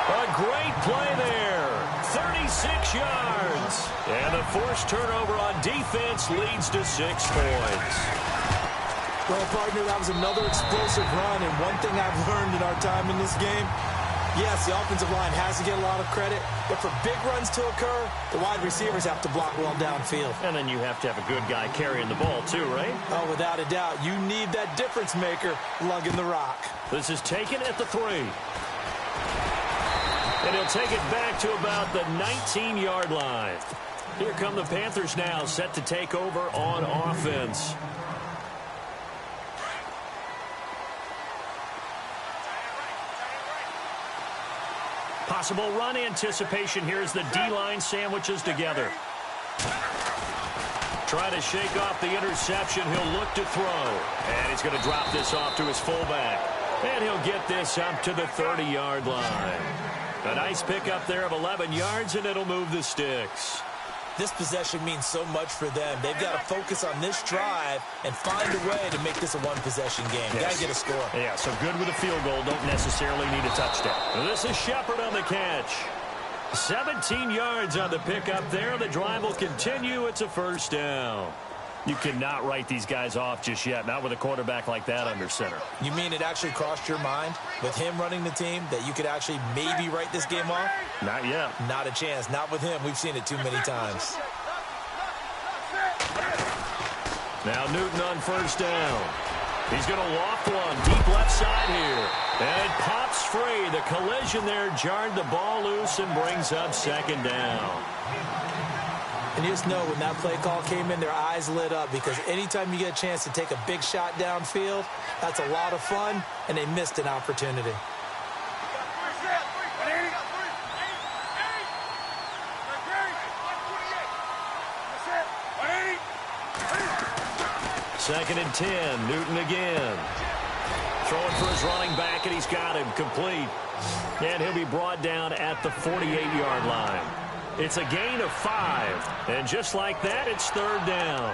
A great play there. 36 yards. And the forced turnover on defense leads to 6 points. Well, partner, that was another explosive run, and one thing I've learned in our time in this game, yes, the offensive line has to get a lot of credit, but for big runs to occur, the wide receivers have to block well downfield. And then you have to have a good guy carrying the ball too, right? Oh, without a doubt. You need that difference maker lugging the rock. This is taken at the 3. And he'll take it back to about the 19-yard line. Here come the Panthers now, set to take over on offense. Possible run anticipation here as the D-line sandwiches together. Trying to shake off the interception. He'll look to throw. And he's going to drop this off to his fullback. And he'll get this up to the 30-yard line. A nice pickup there of 11 yards, and it'll move the sticks. This possession means so much for them. They've got to focus on this drive and find a way to make this a one-possession game. Yes. Got to get a score. Yeah, so good with a field goal. Don't necessarily need a touchdown. This is Shepard on the catch. 17 yards on the pickup there. The drive will continue. It's a first down. You cannot write these guys off just yet, not with a quarterback like that under center. You mean it actually crossed your mind with him running the team that you could actually maybe write this game off? Not yet. Not a chance. Not with him. We've seen it too many times. Now Newton on first down. He's going to loft one deep left side here. And it pops free. The collision there jarred the ball loose and brings up second down. And you just know when that play call came in, their eyes lit up because anytime you get a chance to take a big shot downfield, that's a lot of fun, and they missed an opportunity. Second and 10. Newton again. Throwing for his running back, and he's got him complete. And he'll be brought down at the 48-yard line. It's a gain of 5. And just like that, it's third down.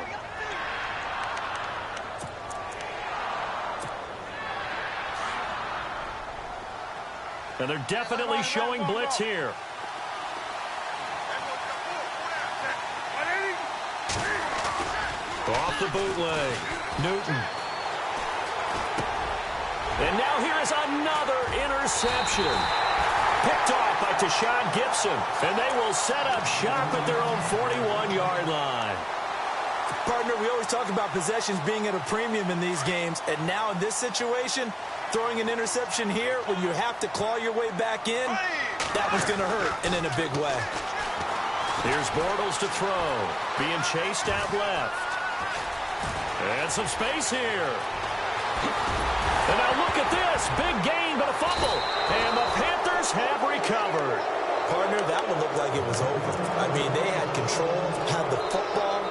And they're definitely showing blitz here. Off the bootleg. Newton. And now here is another interception. Picked off by Tashawn Gibson. And they will set up shop at their own 41-yard line. Partner, we always talk about possessions being at a premium in these games. And now in this situation, throwing an interception here when you have to claw your way back in, that one's going to hurt, and in a big way. Here's Bortles to throw. Being chased out left. And some space here. And now look at this. Big gain, but a fumble. And the Panthers have recovered. Partner, that one looked like it was over. I mean, they had control, had the football,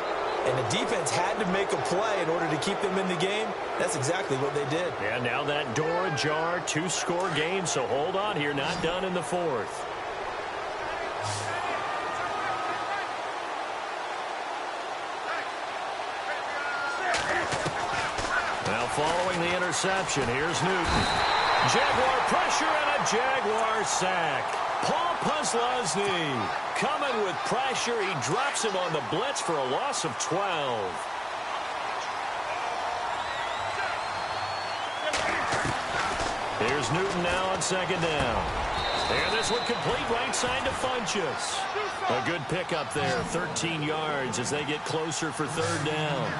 and the defense had to make a play in order to keep them in the game. That's exactly what they did. And now that door ajar, 2-score game. So hold on here, not done in the fourth. Now following the interception, here's Newton. Jaguar pressure and a Jaguar sack. Paul Puslosny coming with pressure. He drops him on the blitz for a loss of 12. Here's Newton now on second down. And this one complete right side to Funchess. A good pickup there, 13 yards as they get closer for third down.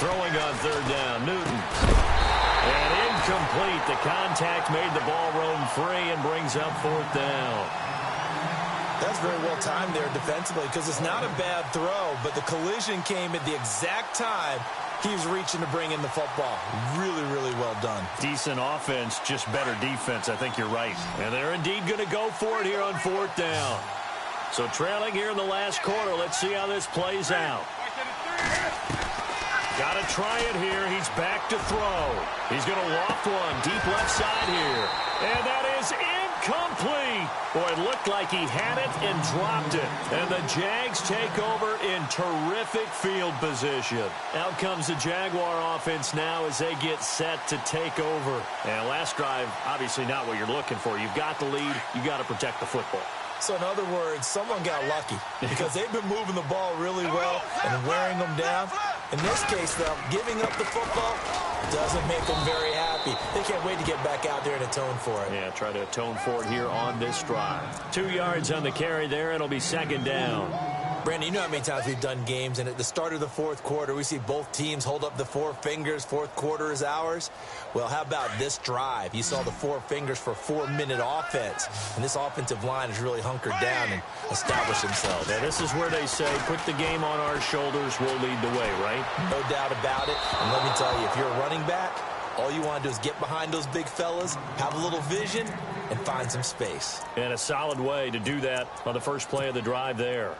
Throwing on third down, Newton. And incomplete. The contact made the ball roam free and brings up fourth down. That's very well timed there defensively because it's not a bad throw, but the collision came at the exact time he was reaching to bring in the football. Really, really well done. Decent offense, just better defense. I think you're right. And they're indeed going to go for it here on fourth down. So trailing here in the last quarter. Let's see how this plays out. Got to try it here. He's back to throw. He's going to loft one deep left side here. And that is incomplete. Boy, it looked like he had it and dropped it. And the Jags take over in terrific field position. Out comes the Jaguar offense now as they get set to take over. And last drive, obviously not what you're looking for. You've got the lead. You got to protect the football. So in other words, someone got lucky because they've been moving the ball really well and wearing them down. In this case, though, giving up the football doesn't make them very happy. They can't wait to get back out there and atone for it. Yeah, try to atone for it here on this drive. 2 yards on the carry there. It'll be second down. Brandon, you know how many times we've done games, and at the start of the fourth quarter, we see both teams hold up the four fingers. Fourth quarter is ours. Well, how about this drive? You saw the four fingers for 4-minute offense, and this offensive line has really hunkered down and established themselves. Yeah, this is where they say, put the game on our shoulders, we'll lead the way, right? No doubt about it. And let me tell you, if you're a running back, all you want to do is get behind those big fellas, have a little vision, and find some space. And a solid way to do that on the first play of the drive there.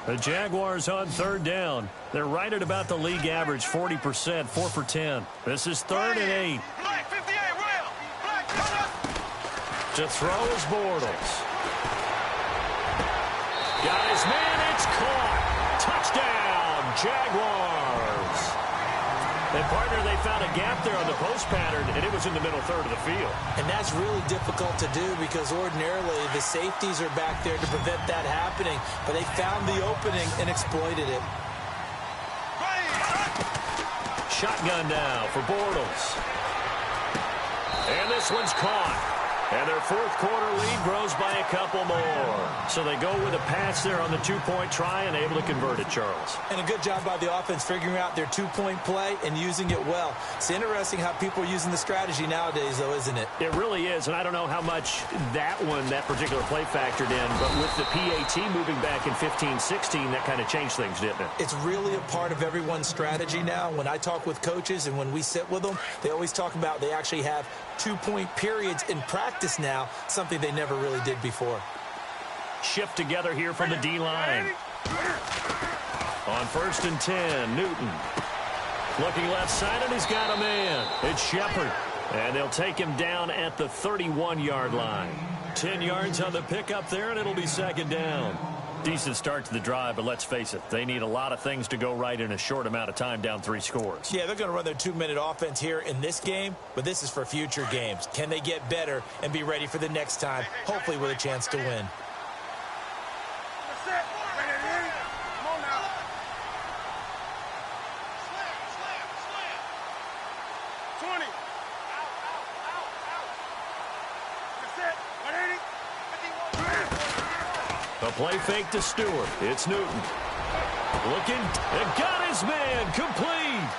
The Jaguars on third down. They're right at about the league average, 40%, 4 for 10. This is 3rd and 8. To throw is Bortles. Got his man, it's caught. Touchdown, Jaguars. And, partner, they found a gap there on the post pattern, and it was in the middle third of the field. And that's really difficult to do because ordinarily the safeties are back there to prevent that happening. But they found the opening and exploited it. Shotgun now for Bortles. And this one's caught. And their fourth quarter lead grows by a couple more. So they go with a pass there on the two-point try and able to convert it, Charles. And a good job by the offense figuring out their two-point play and using it well. It's interesting how people are using the strategy nowadays, though, isn't it? It really is, and I don't know how much that particular play factored in, but with the PAT moving back in 15-16, that kind of changed things, didn't it? It's really a part of everyone's strategy now. When I talk with coaches and when we sit with them, they always talk about they actually have two-point periods in practice now, something they never really did before. Shift together here from the D-line. On 1st and 10, Newton. Looking left side, and he's got a man. It's Shepard. And they'll take him down at the 31-yard line. 10 yards on the pickup there, and it'll be second down. Decent start to the drive, but let's face it, they need a lot of things to go right in a short amount of time, down 3 scores. Yeah, they're going to run their 2-minute offense here in this game, but this is for future games. Can they get better and be ready for the next time, hopefully with a chance to win? A play fake to Stewart. It's Newton. Looking and got his man complete.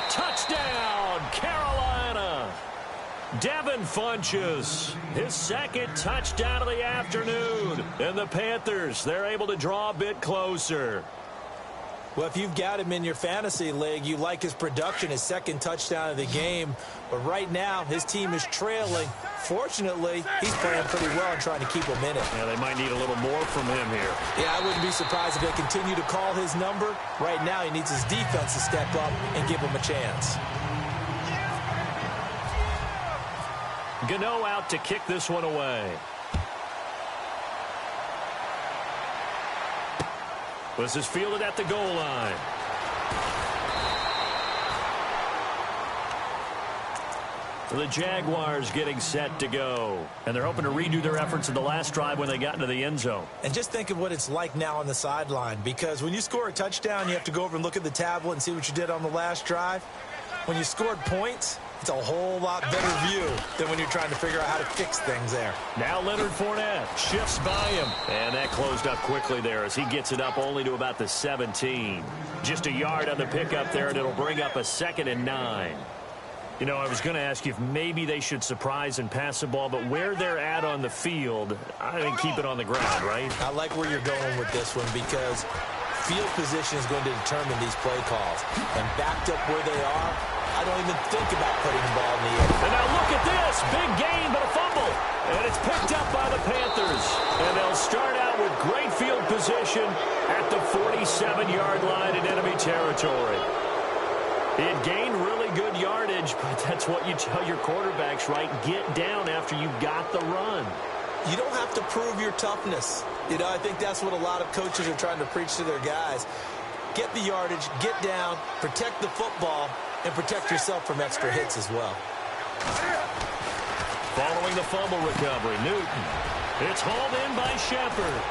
Touchdown, Carolina. Devin Funchess, his second touchdown of the afternoon. And the Panthers, they're able to draw a bit closer. Well, if you've got him in your fantasy league, you like his production, his second touchdown of the game. But right now, his team is trailing. Fortunately, he's playing pretty well and trying to keep him in it. Yeah, they might need a little more from him here. Yeah, I wouldn't be surprised if they continue to call his number. Right now, he needs his defense to step up and give him a chance. Gano out to kick this one away. This is fielded at the goal line. The Jaguars getting set to go. And they're hoping to redo their efforts in the last drive when they got into the end zone. And just think of what it's like now on the sideline. Because when you score a touchdown, you have to go over and look at the tablet and see what you did on the last drive. When you scored points, it's a whole lot better view than when you're trying to figure out how to fix things there. Now Leonard Fournette shifts by him. And that closed up quickly there as he gets it up only to about the 17. Just a yard on the pickup there, and it'll bring up a 2nd and 9. You know, I was going to ask you if maybe they should surprise and pass the ball, but where they're at on the field, I think keep it on the ground, right? I like where you're going with this one because field position is going to determine these play calls. And backed up where they are, I don't even think about putting the ball in the air. And now look at this. Big gain, but a fumble. And it's picked up by the Panthers. And they'll start out with great field position at the 47-yard line in enemy territory. He had gained really good yardage, but that's what you tell your quarterbacks, right? Get down after you got the run. You don't have to prove your toughness. You know, I think that's what a lot of coaches are trying to preach to their guys. Get the yardage, get down, protect the football, and protect yourself from extra hits as well. Following the fumble recovery, Newton. It's hauled in by Shepard.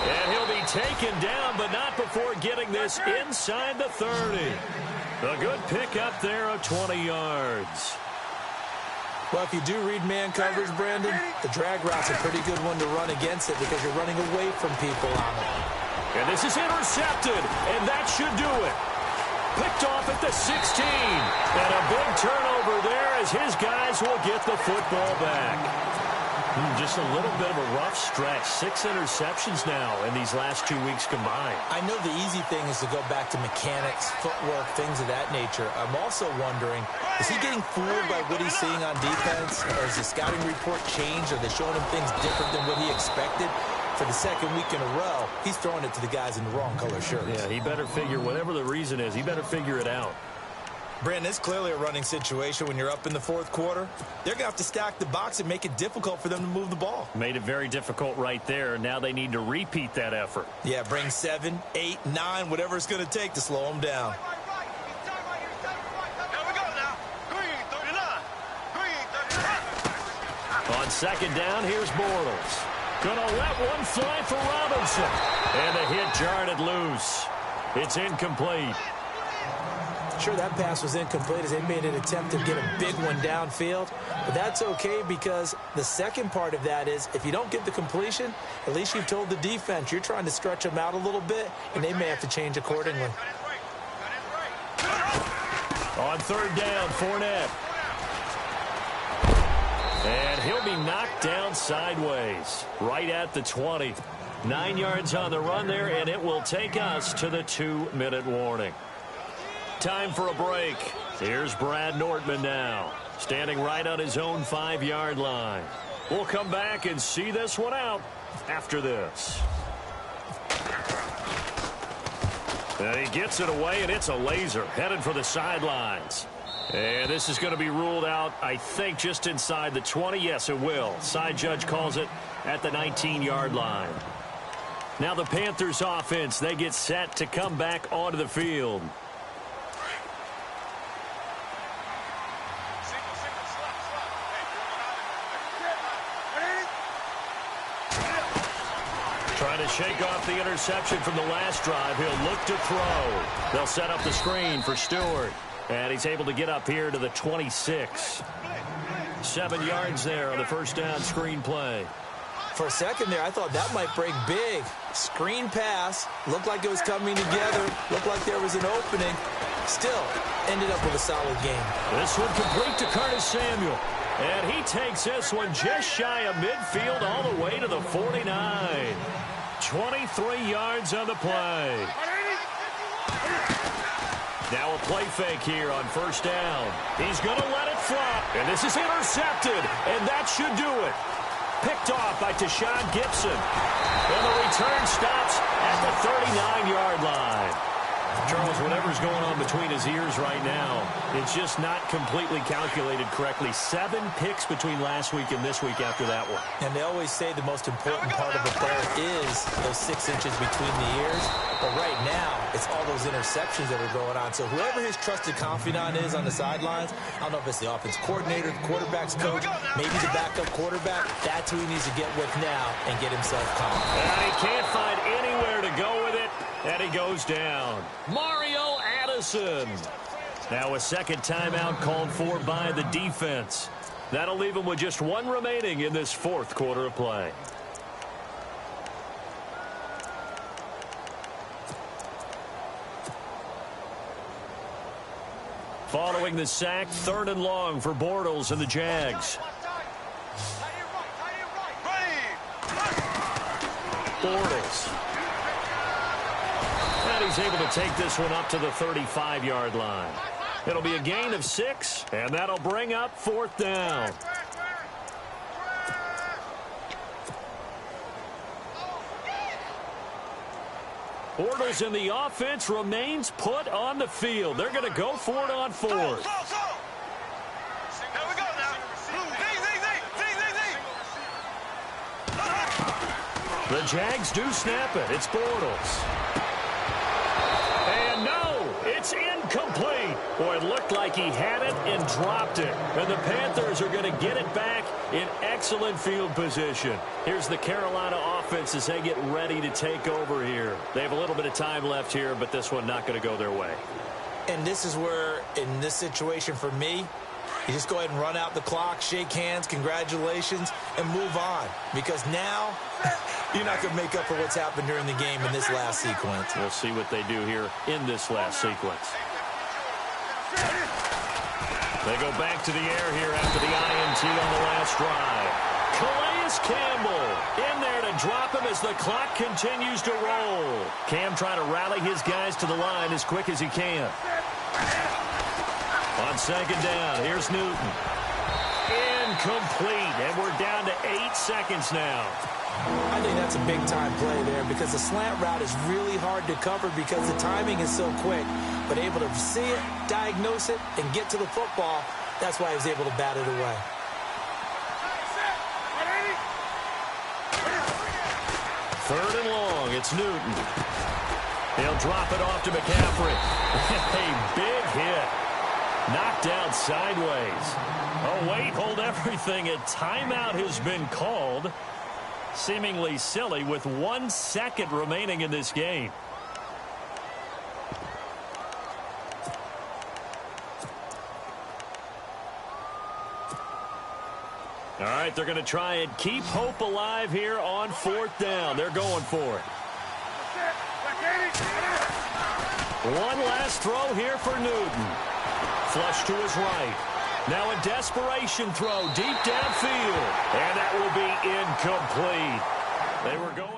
And he'll be taken down, but not before getting this inside the 30. A good pickup there of 20 yards. Well, if you do read man coverage, Brandon, the drag route's a pretty good one to run against it because you're running away from people on it. And this is intercepted, and that should do it. Picked off at the 16. And a big turnover there as his guys will get the football back. Just a little bit of a rough stretch. 6 interceptions now in these last 2 weeks combined. I know the easy thing is to go back to mechanics, footwork, things of that nature. I'm also wondering, is he getting fooled by what he's seeing on defense? Or has the scouting report changed? Are they showing him things different than what he expected? For the second week in a row, he's throwing it to the guys in the wrong color shirts. Yeah, he better figure, whatever the reason is, he better figure it out. Brandon, it's clearly a running situation when you're up in the fourth quarter. They're going to have to stack the box and make it difficult for them to move the ball. Made it very difficult right there. Now they need to repeat that effort. Yeah, bring 7, 8, 9, whatever it's going to take to slow them down. On second down, here's Bortles. Gonna let one fly for Robinson. And the hit jarred it loose. It's incomplete. Sure, that pass was incomplete as they made an attempt to get a big one downfield. But that's okay because the second part of that is if you don't get the completion, at least you've told the defense you're trying to stretch them out a little bit, and they may have to change accordingly. On third down, Fournette. And he'll be knocked down sideways, right at the 20. 9 yards on the run there, and it will take us to the 2-minute warning. Time for a break. Here's Brad Nortman now, standing right on his own 5-yard line. We'll come back and see this one out after this. And he gets it away, and it's a laser headed for the sidelines. And this is going to be ruled out, I think, just inside the 20. Yes, it will. Side judge calls it at the 19-yard line. Now the Panthers offense, they get set to come back onto the field. Trying to shake off the interception from the last drive. He'll look to throw. They'll set up the screen for Stewart. And he's able to get up here to the 26. 7 yards there on the first down screen play. For a second there, I thought that might break big. Screen pass. Looked like it was coming together. Looked like there was an opening. Still, ended up with a solid game. This one complete to Curtis Samuel. And he takes this one just shy of midfield all the way to the 49. 23 yards on the play. Now a play fake here on first down. He's going to let it fly. And this is intercepted. And that should do it. Picked off by Tashawn Gibson. And the return stops at the 39-yard line. Charles, whatever's going on between his ears right now, it's just not completely calculated correctly. 7 picks between last week and this week after that one. And they always say the most important part of a player is those 6 inches between the ears. But right now, it's all those interceptions that are going on. So whoever his trusted confidant is on the sidelines, I don't know if it's the offense coordinator, the quarterback's coach, maybe the backup quarterback, that's who he needs to get with now and get himself calm. And he can't find anywhere to go with it. And he goes down. Mario Addison. Now a second timeout called for by the defense. That'll leave them with just one remaining in this fourth quarter of play. Following the sack, 3rd and long for Bortles and the Jags. Bortles. And he's able to take this one up to the 35-yard line. It'll be a gain of 6, and that'll bring up 4th down. Bortles in the offense remains put on the field. They're going to go for it on 4th. The Jags do snap it. It's Bortles. And no, it's incomplete. Boy, it looked like he had it and dropped it. And the Panthers are going to get it back in excellent field position. Here's the Carolina offense as they get ready to take over here. They have a little bit of time left here, but this one not going to go their way. And this is where, in this situation for me, you just go ahead and run out the clock, shake hands, congratulations, and move on. Because now you're not going to make up for what's happened during the game in this last sequence. We'll see what they do here in this last sequence. They go back to the air here after the INT on the last drive. Calais Campbell in there to drop him as the clock continues to roll. Cam trying to rally his guys to the line as quick as he can. On 2nd down, here's Newton. Incomplete, and we're down to 8 seconds now. I think that's a big-time play there because the slant route is really hard to cover because the timing is so quick. But able to see it, diagnose it, and get to the football, that's why he was able to bat it away. Third and long, it's Newton. He'll drop it off to McCaffrey. A big hit. Knocked out sideways. Oh, wait, hold everything. A timeout has been called. Seemingly silly with 1 second remaining in this game. All right, they're going to try and keep hope alive here on 4th down. They're going for it. One last throw here for Newton. Flush to his right. Now a desperation throw deep downfield. And that will be incomplete. They were going.